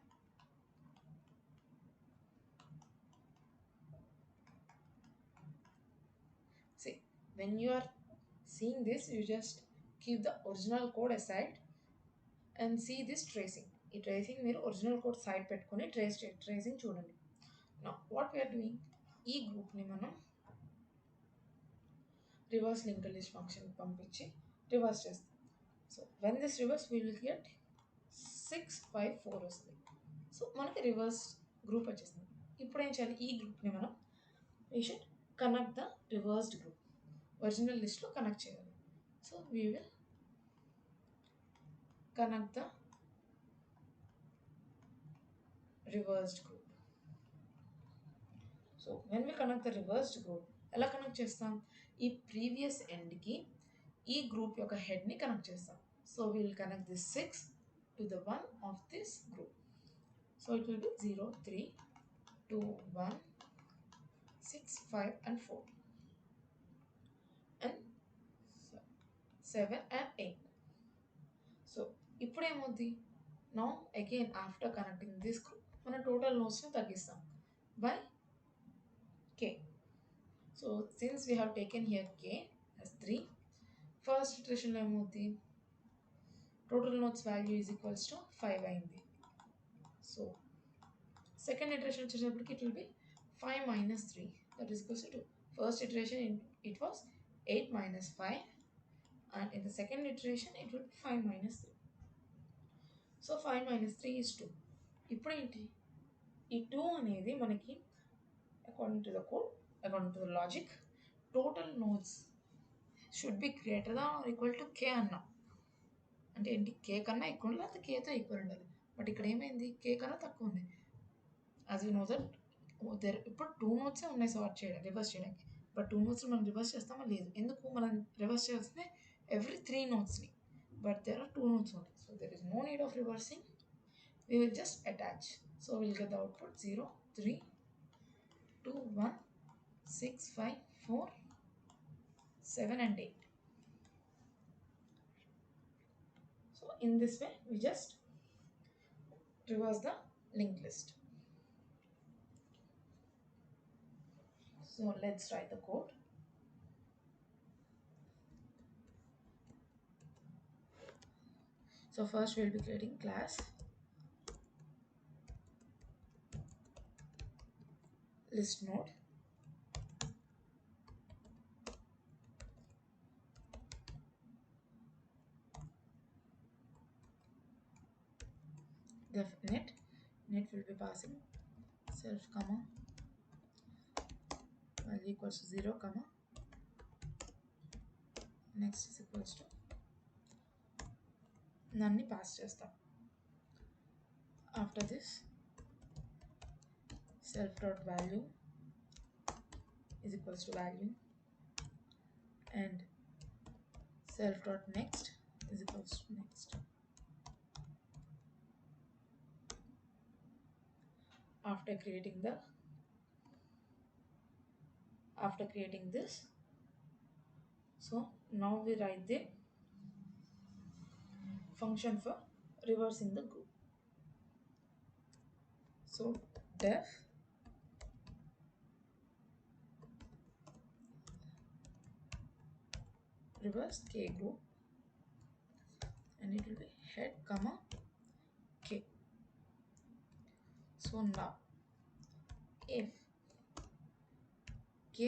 See, when you are seeing this, you just keep the original code aside and see this tracing. ఈ tracing మీరు original code side పెట్టుకొని tracing చూడండి. Now what we are doing, ఈ గ్రూప్ని మనం reverse linked list function పంపించి reverse చేస్తాం. So when this reverse we will get 6, 5, 4 వస్తుంది. సో మనకి రివర్స్ గ్రూప్ వచ్చేస్తుంది. ఇప్పుడు ఏం చేయాలి? ఈ గ్రూప్ని మనం we should connect the reversed group. Original లిస్ట్లో కనెక్ట్ చేయాలి. So we will connect the reversed group. So when we connect the reversed group, ఎలా కనెక్ట్ చేస్తాం? ఈ ప్రీవియస్ ఎండ్కి ఈ గ్రూప్ యొక్క హెడ్ని కనెక్ట్ చేస్తాం. So will connect this 6 to the 1 of this group. So it will B 0, 3, 2, 1, 6, 5, and 4, and 7 and 8. So ఇప్పుడు ఏమవుతుంది? Now again after connecting this group మన total నోడ్స్ని తగ్గిస్తాం by k. So since we have taken here k as 3, first ఇటరేషన్లో ఏమవుతుంది? Total nodes value is equals to 5 అయింది. So second iteration వచ్చేటప్పటికి it will be 5 minus 3, that is equals to 2. First iteration it was 8 minus 5, and in the second iteration it will be 5 minus 3. So 5 minus 3 is 2. ఇప్పుడు ఏంటి? ఈ 2 అనేది మనకి according to the code, according to the logic, total nodes should be greater than or equal to k అన్నాం. అంటే ఏంటి? k కన్నా ఎక్కువ ఉండాలి, లేకపోతే kతో ఈక్వల్ ఉండాలి. బట్ ఇక్కడ ఏమైంది? k కన్నా తక్కువ ఉంది. యాజ్ యూ నో దట్ ఇప్పుడు 2 నోట్సే ఉన్నాయి సార్ట్ చేయడానికి, రివర్స్ చేయడానికి. బట్ 2 నోట్స్ మనం రివర్స్ చేస్తామా? లేదు. ఎందుకు? మనం రివర్స్ చేస్తే every 3 నోట్స్ని, but there are 2 nodes only, so there is no need of reversing. We will just attach. So we will get the output 0, 3, 2, 1, 6, 5, 4, 7, and 8. So in this way we just reverse the linked list. So let's write the code. So first we'll be creating class list node. The net will be passing self comma value equals to 0 comma next is equals to none ని pass చేస్తాం. After this self dot value is equals to value and self dot next is equals to next. After creating this, so now we write the function for reversing the group. So def reverse k group and it will be head comma k. So now if k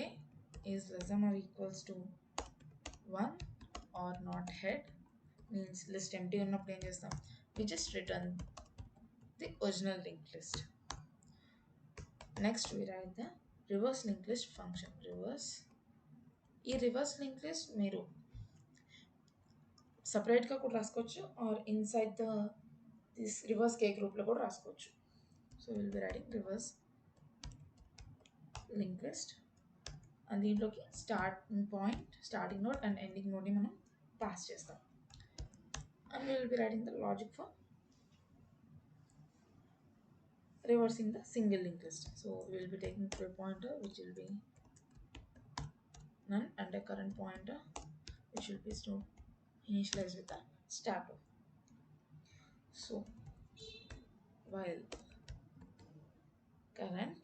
is less than or equals to 1 or not head means list empty ఉన్నప్పుడు ఏం చేస్తాం, we just return the original linked list. Next we write the reverse linked list function. ఈ reverse link list మీరు సపరేట్గా కూడా రాసుకోవచ్చు or inside the this reverse k గ్రూప్లో కూడా రాసుకోవచ్చు. So will be writing reverse link list and దీంట్లోకి starting node and ending నోడ్ని మనం పాస్ చేస్తాం. And will be writing the logic for reversing the single linked list. So we will be taking full pointer which will be none and a current pointer which will be stored initialized with a starter. So while current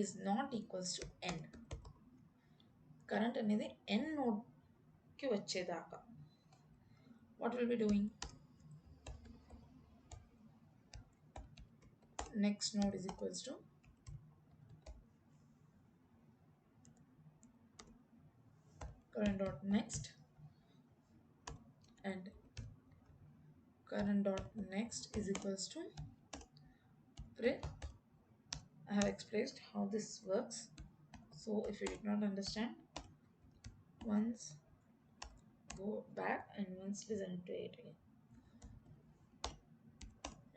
is not equals to n, current అనేది n node కి వచ్చేదాకా what will be doing, next node is equals to current dot next and current dot next is equals to print. I have explained how this works, so if you did not understand, once go back and once listen to it again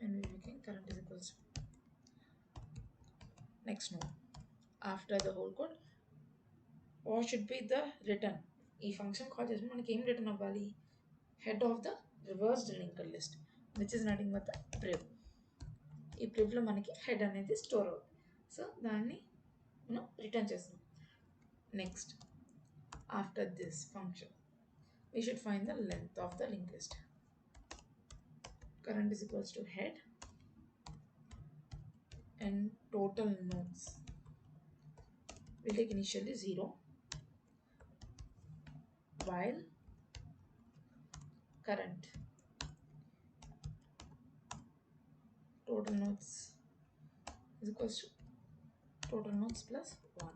and we became current is equals to next node. After the whole code what should be the return, ఈ function call చేసి మనకి ఏం return అవ్వాలి, head of the reversed linked list which is nothing but the prev. ఈ ప్రివ్లో మనకి head అనేది store అవుతుంది, సో దాన్ని మనం రిటర్న్ చేస్తున్నాం. Next after this function we should find the length of the linked list. Current is equals to head and total nodes will take initially 0 while current total nodes is equals to total nodes plus 1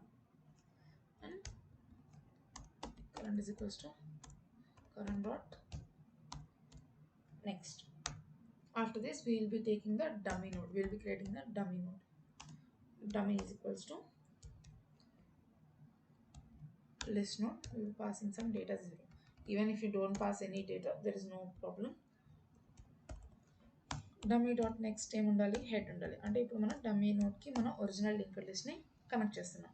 and current is equals to current dot next. After this we will be taking the dummy node, we will be creating the dummy node. Dummy is equals to list node, we will be passing some data 0. Even if you don't pass any data there is no problem. Dummy dot next ఏం ఉండాలి, head ఉండాలి. అంటే ఇప్పుడు మనం dummy నోడ్కి మన original linked లిస్ట్ని connect చేస్తున్నాం.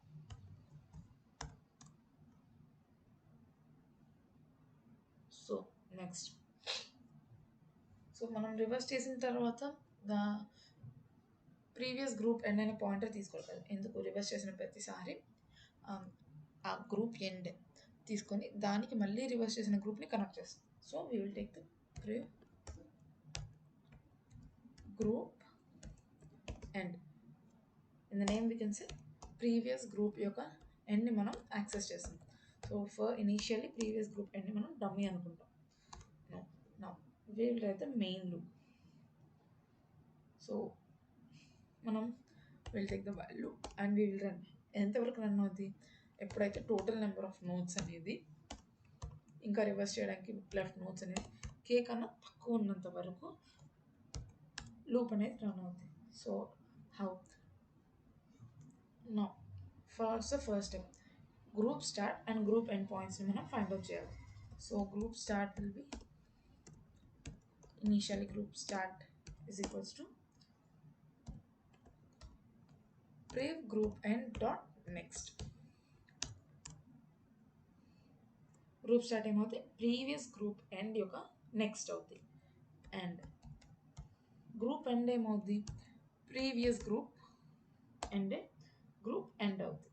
So next, so మనం రివర్స్ చేసిన తర్వాత ద ప్రీవియస్ గ్రూప్ ఎండ్ అనే పాయింటర్ తీసుకోవాలి. ఎందుకు, రివర్స్ చేసిన ప్రతిసారి ఆ గ్రూప్ ఎండ్ తీసుకొని దానికి మళ్ళీ రివర్స్ చేసిన గ్రూప్ని కనెక్ట్ చేస్తాం. So we will take the prev group end. In the name we can say previous group యొక్క end ని మనం యాక్సెస్ చేస్తాం. So for initially previous group end ని మనం డమ్మీ అనుకుంటాం. Now we will write the main loop. So మనం will take the value and we will run. ఎంతవరకు run అవుతుంది? ఎప్పుడైతే టోటల్ నెంబర్ ఆఫ్ నోట్స్ అనేది ఇంకా రివర్స్ చేయడానికి లెఫ్ట్ నోట్స్ అనేది కే కన్నా తక్కువ ఉన్నంత వరకు లూప్ అనేది రన్ అవుతుంది. So how no first step group start and group end పాయింట్స్ని మనం ఫైండ్ అవుట్ చేయాలి. So group start will be initially group start is equals to prev group end dot next. Group start ఏమవుతుంది? Previous group end యొక్క next అవుతుంది. And group end ఏమవుతుంది? Previous group end group end అవుతుంది.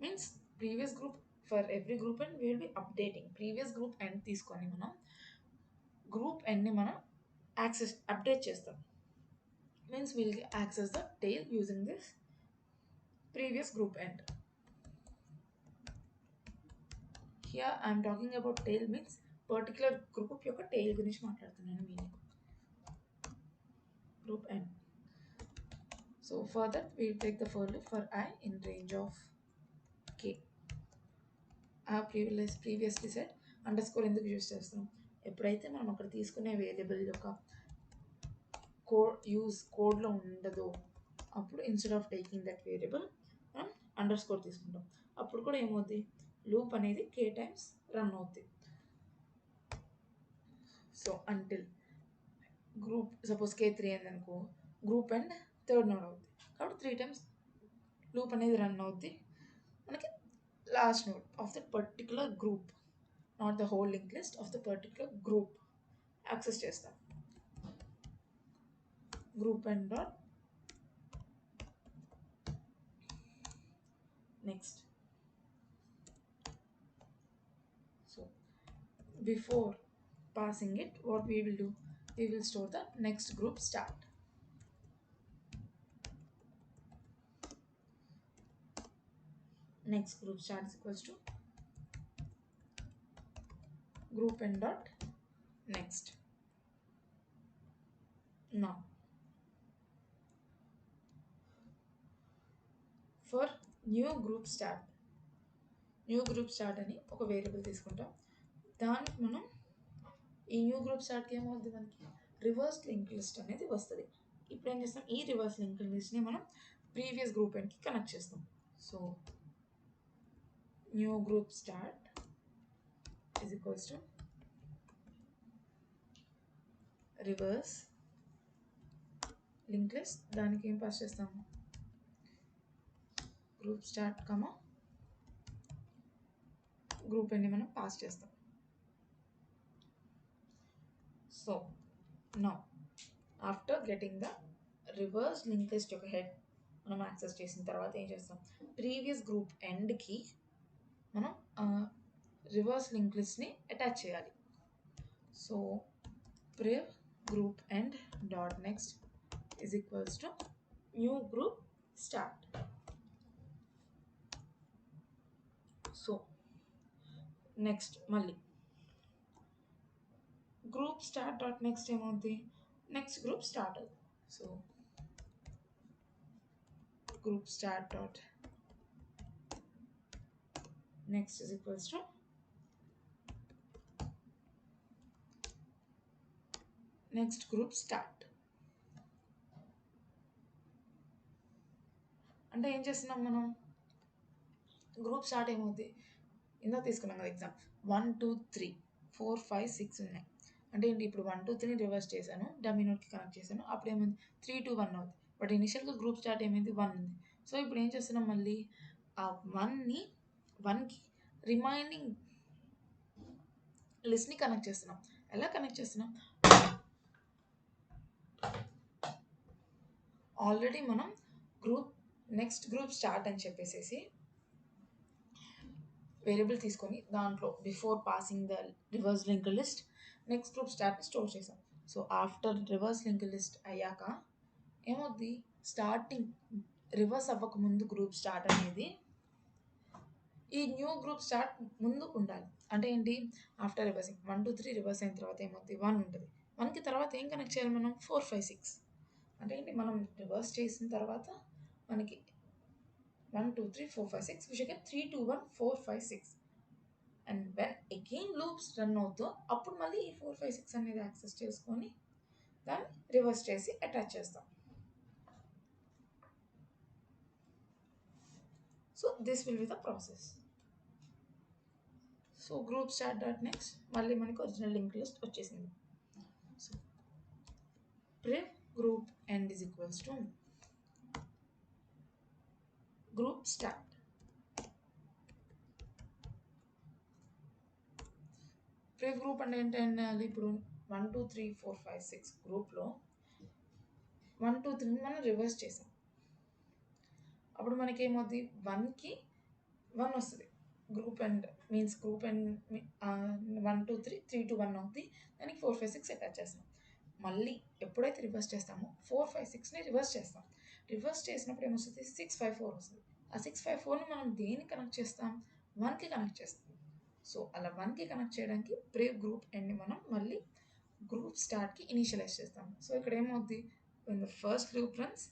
Means previous group for every group end we will be updating. Previous group end తీసుకొని మనం group ఎండ్ని మనం update చేస్తాం. Means will access the tail using this previous group end. Here I'm talking about tail means particular group యొక్క tail గురించి మాట్లాడుతున్నాను. Meaning group end. So for that we will take the for loop for I in range of k. I have previously said underscore ఎందుకు use చేస్తాం? ఎప్పుడైతే మనం అక్కడ తీసుకునే variable యొక్క కోడ్లో ఉండదో అప్పుడు instead of taking that variable మనం అండర్స్కోర్ తీసుకుంటాం. అప్పుడు కూడా ఏమవుతుంది? లూప్ అనేది k టైమ్స్ రన్ అవుతుంది. So until group suppose k3 అయింది అనుకో, గ్రూప్ అండ్ థర్డ్ నోడ్ అవుతుంది. కాబట్టి 3 టైమ్స్ లూప్ అనేది రన్ అవుతుంది. మనకి last node of the particular group, not the whole link list of the particular group access చేస్తాం. Group end dot next. So before passing it, what we will do? We will store the next group start. Next group start is equals to group end dot next. Now for new group start అని ఒక variable తీసుకుంటాం. దానికి మనం ఈ new group స్టార్ట్కి ఏమవుతుంది? మనకి reverse link list అనేది వస్తుంది. ఇప్పుడు ఏం చేస్తాం? ఈ రివర్స్ లింక్ లిస్ట్ని మనం ప్రీవియస్ గ్రూప్ ఎండ్కి కనెక్ట్ చేస్తాం. So new group start is equals to reverse link list. దానికి ఏం పాస్ చేస్తాము? గ్రూప్ స్టార్ట్ కమా గ్రూప్ ఎండ్ని మనం పాస్ చేస్తాం. So now after getting the reverse linked list యొక్క హెడ్ మనం యాక్సెస్ చేసిన తర్వాత ఏం చేస్తాం? ప్రీవియస్ గ్రూప్ ఎండ్కి మనం రివర్స్ లింక్ లిస్ట్ని అటాచ్ చేయాలి. So priv group end dot next is equals to new group start. So next మళ్ళీ గ్రూప్ స్టార్ట్ డాట్ నెక్స్ట్ ఏమవుతుంది? నెక్స్ట్ గ్రూప్ స్టార్ట్ అవుతుంది. So group start dot next is equals to next group start. అంటే ఏం చేస్తున్నాం మనం? Group start ఏమవుతుంది? ఇందాక తీసుకున్నాం కదా ఎగ్జామ్ 1 2 3 4 5 6 ఉన్నాయి. అంటే ఏంటి? ఇప్పుడు 1 2 3 రివర్స్ చేశాను, డమ్మీ నోట్కి కనెక్ట్ చేశాను. అప్పుడు ఏమైంది? 3 2 1 అవుతుంది. బట్ ఇనిషియల్గా గ్రూప్ స్టార్ట్ ఏమైంది? 1 ఉంది. సో ఇప్పుడు ఏం చేస్తున్నాం? మళ్ళీ ఆ 1కి రిమైనింగ్ లిస్ట్ని కనెక్ట్ చేస్తున్నాం. ఎలా కనెక్ట్ చేస్తున్నాం? ఆల్రెడీ మనం నెక్స్ట్ గ్రూప్ స్టార్ట్ అని చెప్పేసి వేరియబుల్ తీసుకొని దాంట్లో before passing the reverse link list next group స్టార్ట్ని స్టోర్ చేసాం. So after reverse link list అయ్యాక ఏమవుద్ది, స్టార్టింగ్ రివర్స్ అవ్వకముందు గ్రూప్ స్టార్ట్ అనేది ఈ న్యూ గ్రూప్ స్టార్ట్ ముందు ఉండాలి. అంటే ఏంటి, ఆఫ్టర్ రివర్సింగ్ 1 2 3 రివర్స్ అయిన తర్వాత ఏమవుతుంది, 1 ఉంటుంది. 1కి తర్వాత ఏం కనెక్ట్ చేయాలి మనం, 4 5 6. అంటే ఏంటి, మనం రివర్స్ చేసిన తర్వాత మనకి 1 2 3 4 5 6 we should get 3 2 1 4 5 6. And when again loops run అవుతూ అప్పుడు మళ్ళీ ఈ 4 5 6 అనేది యాక్సెస్ చేసుకొని దాన్ని రివర్స్ చేసి అటాచ్ చేస్తాం. So this will be the process. So group start dot next మళ్ళీ మనకి ఒరిజినల్ లింక్ లిస్ట్ వచ్చేసింది. So priv group end is equals to group start. priv group అంటే ఏంటంటే ఇప్పుడు 1 2 3 4 5 6 గ్రూప్లో 1 2 3 మనం రివర్స్ చేసాం. అప్పుడు మనకి ఏమవుతుంది, 1కి 1 వస్తుంది. Group end means group end 1 2 3 3 2 1 అవుతుంది. దానికి 4 5 6 అటాచ్ చేస్తాం. మళ్ళీ ఎప్పుడైతే రివర్స్ చేస్తామో 4 5 6ని రివర్స్ చేస్తాం. రివర్స్ చేసినప్పుడు ఏమొస్తుంది, 6 5 4 వస్తుంది. ఆ 6 5 4ని మనం దేనికి కనెక్ట్ చేస్తాం, 1కి కనెక్ట్ చేస్తాం. సో అలా 1కి కనెక్ట్ చేయడానికి ప్రివ్ గ్రూప్ ఎండ్ని మనం మళ్ళీ గ్రూప్ స్టార్ట్కి ఇనిషియలైజ్ చేస్తాం. సో ఇక్కడ ఏమవుద్ది, when the first loop runs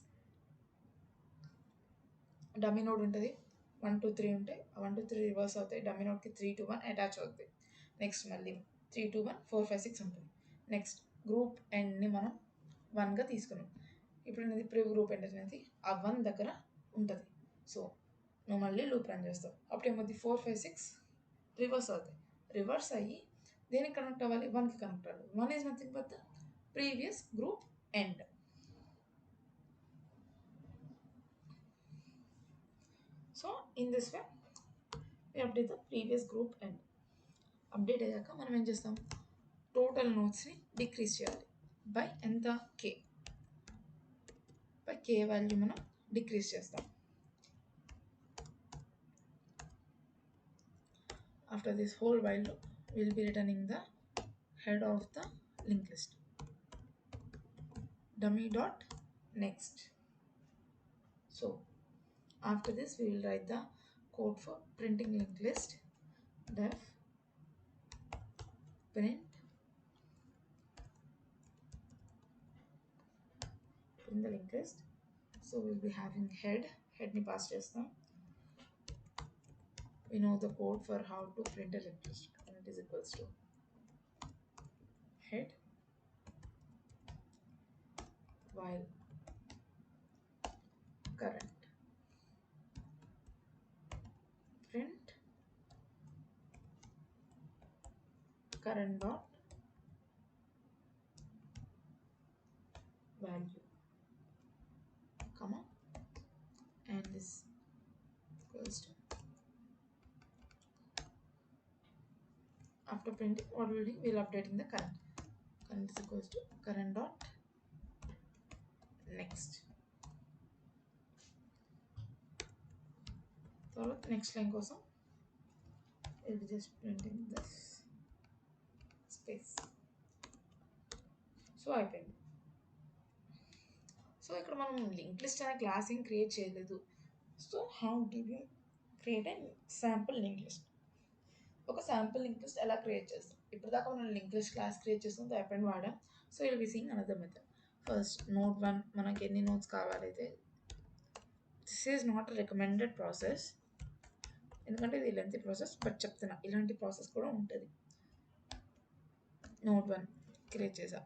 dummy node ఉంటుంది, 1 2 3 ఉంటాయి. 1 2 3 రివర్స్ అవుతాయి, డమ్మీ నోడ్కి 3 2 1 అటాచ్ అవుతాయి. నెక్స్ట్ మళ్ళీ 3 2 1 4 5 6 ఉంటుంది. నెక్స్ట్ గ్రూప్ ఎండ్ని మనం 1గా తీసుకున్నాం. ఇప్పుడు అనేది ప్రివ్ గ్రూప్ ఎండ్ అనేది ఆ 1 దగ్గర ఉంటుంది. సో నువ్వు మళ్ళీ లూప్ రన్ చేస్తావు. అప్పుడు ఏమవుతుంది, 4 5 6 రివర్స్ అవుతాయి. రివర్స్ అయ్యి దేనికి కనెక్ట్ అవ్వాలి, 1కి కనెక్ట్ అవ్వాలి. 1 is nothing but the previous group end. So in this way we update the previous group end. Update అయ్యాక మనం ఏం చేస్తాం, టోటల్ నోట్స్ని డిక్రీజ్ చేయాలి బై ఎంత, కే. బై కే వాల్యూ మనం డిక్రీజ్ చేస్తాం. After this whole while loop will be returning the head of the linked list, dummy dot next. So after this we will write the code for printing linked list. Def print in the linked list. So we'll be having head ni pass chestam. We know the code for how to print a linked list, and it is equals to head while current print current dot value, comma, and this equals to, after printing what we'll do, we'll updating the current is equals to current dot next. So next line కోసం we'll be just printing this space. So అయిపోయింది. So ఇక్కడ మనం link list అనే class ఏం create చేయలేదు. So how do you create a sample link list, ఒక sample link list ఎలా create చేస్తాం. ఇప్పుడు దాకా మనం లింక్ లిస్ట్ క్లాస్ క్రియేట్ చేస్తాం, అయిపోయిన వాడాం. So will be seeing another method. First node 1 మనకి ఎన్ని నోట్స్ కావాలైతే, this is not recommended process ఎందుకంటే ఇది లెంతీ ప్రాసెస్, బట్ చెప్తున్నా ఇలాంటి ప్రాసెస్ కూడా ఉంటుంది. నోట్ 1 క్రియేట్ చేసా,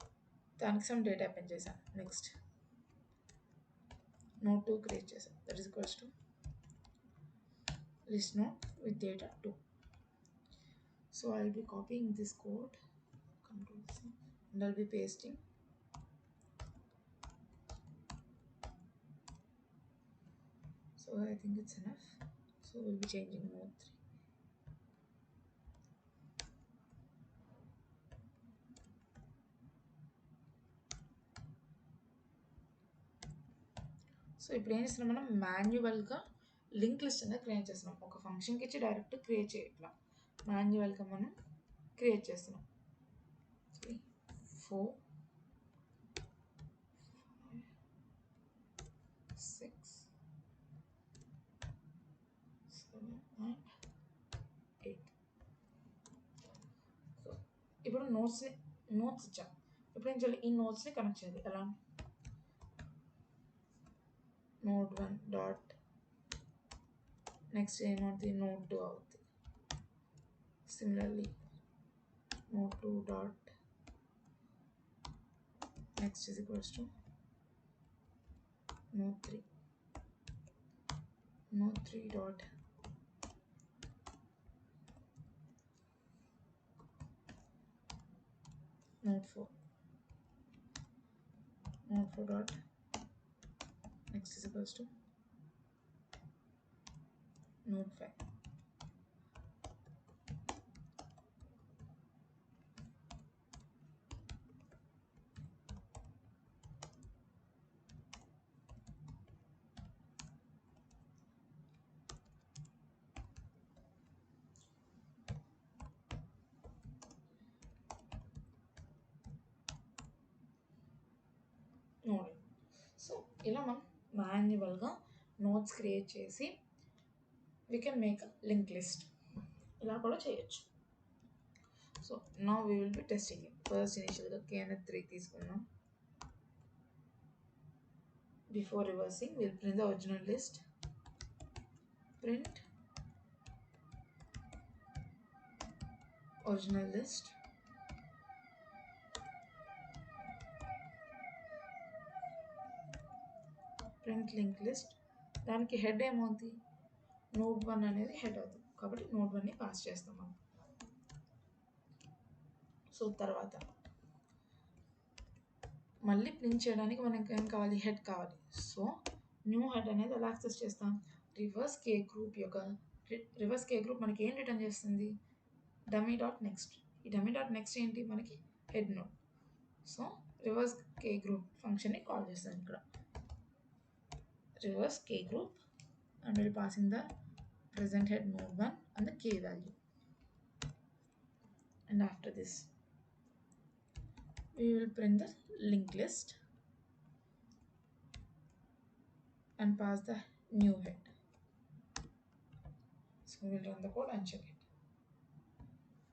దానికి సమ్ డేటా అపెండ్ చేసా. నెక్స్ట్ నోట్ 2 క్రియేట్ చేసా, that is equals to list note with data 2. So I'll be copying this code, control C, and I'll be pasting. So I think it's enough. So we'll be changing node 3. So ఇప్పుడు ఏం చేస్తున్నాం, మనం మాన్యువల్గా link list అనేది create చేస్తున్నాం. ఒక ఫంక్షన్కి ఇచ్చి డైరెక్ట్ క్రియేట్ చేయట్లా, మాన్యువల్గా మనం క్రియేట్ చేస్తున్నాం. 3 4 నోట్స్ ఇచ్చాం. ఇప్పుడు ఏం చేయాలి, ఈ నోట్స్ని కనెక్ట్ చేయాలి. ఎలా, node1 డాట్ నెక్స్ట్ ఏమవుతుంది, node2 అవుతుంది. Similarly node2 dot next is equals to node3 dot node4 dot next is equals to node5. Node. So ఇలా మనం మాన్యువల్గా నోట్స్ క్రియేట్ చేసి we can make link list, ఇలా కూడా చేయొచ్చు. So now we will B testing it. First ఇనిషియల్గా k3 తీసుకున్నాం. Before reversing will print the original list. Print original list print link list. దానికి హెడ్ ఏమవుతుంది, node1 అనేది head అవుతుంది కాబట్టి node1ని పాస్ చేస్తాం మనం. సో తర్వాత మళ్ళీ ప్రింట్ చేయడానికి మనకి ఏం కావాలి, హెడ్ కావాలి. సో న్యూ హెడ్ అనేది ఎలా యాక్సెస్ చేస్తాం, రివర్స్ కే గ్రూప్ మనకి ఏం రిటర్న్ చేస్తుంది, డమీ డాట్ నెక్స్ట్. ఈ డమీ డాట్ నెక్స్ట్ ఏంటి, మనకి హెడ్ నోడ్. సో రివర్స్ కే గ్రూప్ ఫంక్షన్ని కాల్ చేస్తాం ఇక్కడ, reverse k group, and we'll passing the present head node1 and the k value. And after this we will print the linked list and pass the new head. So we'll run the code and check it.